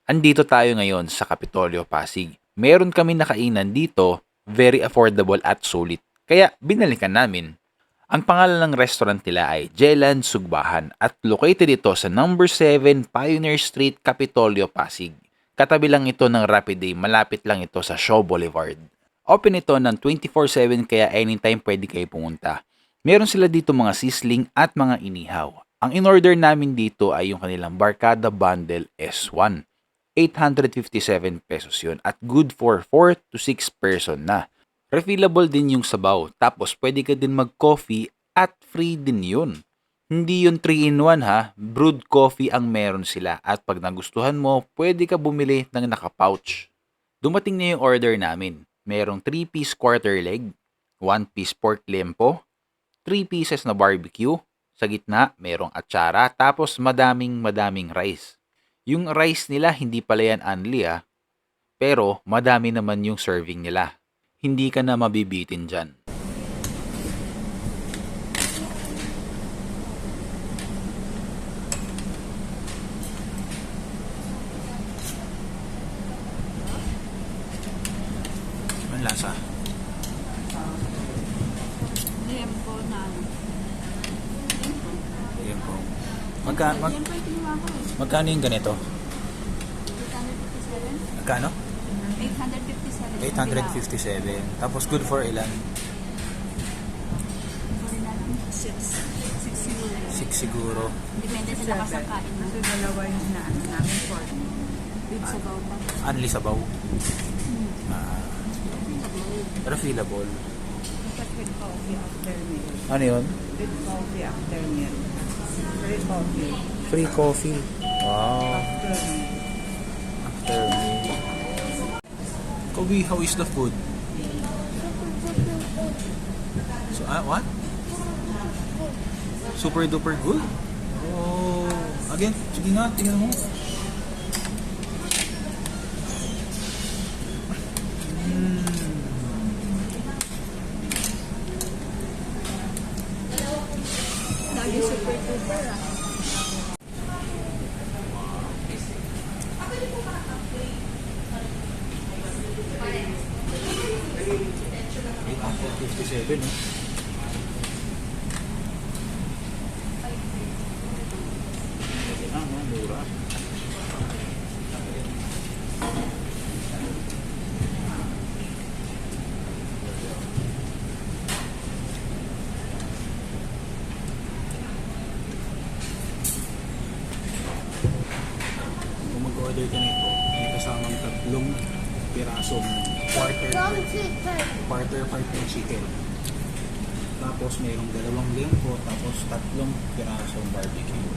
Andito tayo ngayon sa Kapitolyo, Pasig. Meron kami nakainan dito, very affordable at sulit. Kaya binalikan namin. Ang pangalan ng restaurant nila ay Jelan Sugbahan at located ito sa number 7 Pioneer Street, Kapitolyo, Pasig. Katabi lang ito ng Rapid Day, malapit lang ito sa Shaw Boulevard. Open ito ng 24/7 kaya anytime pwede kayo pumunta. Meron sila dito mga sisling at mga inihaw. Ang in-order namin dito ay yung kanilang Barkada Bundle S1. 857 pesos yun at good for 4 to 6 person na. Refillable din yung sabaw tapos pwede ka din mag-coffee at free din yun. Hindi yun 3-in-1 ha, brewed coffee ang meron sila at pag nagustuhan mo, pwede ka bumili ng naka-pouch. Dumating na yung order namin. Merong 3-piece quarter leg, 1-piece pork lempo, 3 pieces na barbecue, sa gitna merong atsara tapos madaming rice. Yung rice nila hindi pala yan unli pero madami naman yung serving nila. Hindi ka na mabibitin dyan. Ang lasa? Liempo na. Liempo. Ayan po. Liempo yung kinuha ko eh. Magkano yung ganito? 857. Magkano? 857. 857. Tapos good for ilan? 6. 6 siguro. 6 siguro. Depende sa lakas ng kain mo. Kasi dalawa yung naano namin for With sabaw pa. Unli sabaw. Refillable. dapat with coffee after meal. Ano yun? With coffee after meal. Free coffee Free coffee. Wow. after meal. After Kobe, how is the food? So, what? Super duper good? Oh, again, sige nga, tingnan mo. Lagi super duper $857, no? Mura. Kung mag-order ka nito, may kasamang 3 pirasong quarter part ng chicken. Tapos mayroong 2 lingko, tapos 3 pirasong barbecue.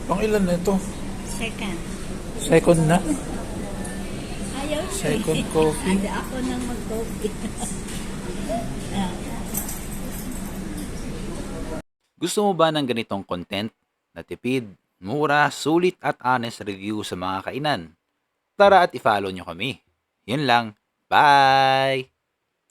Pang ilan na ito? Second. Second na? Ayaw siya. Second coffee? Ada ako nang mag-coffee. Gusto mo ba ng ganitong content na tipid, mura, sulit at honest review sa mga kainan? Tara at i-follow nyo kami. Yun lang. Bye!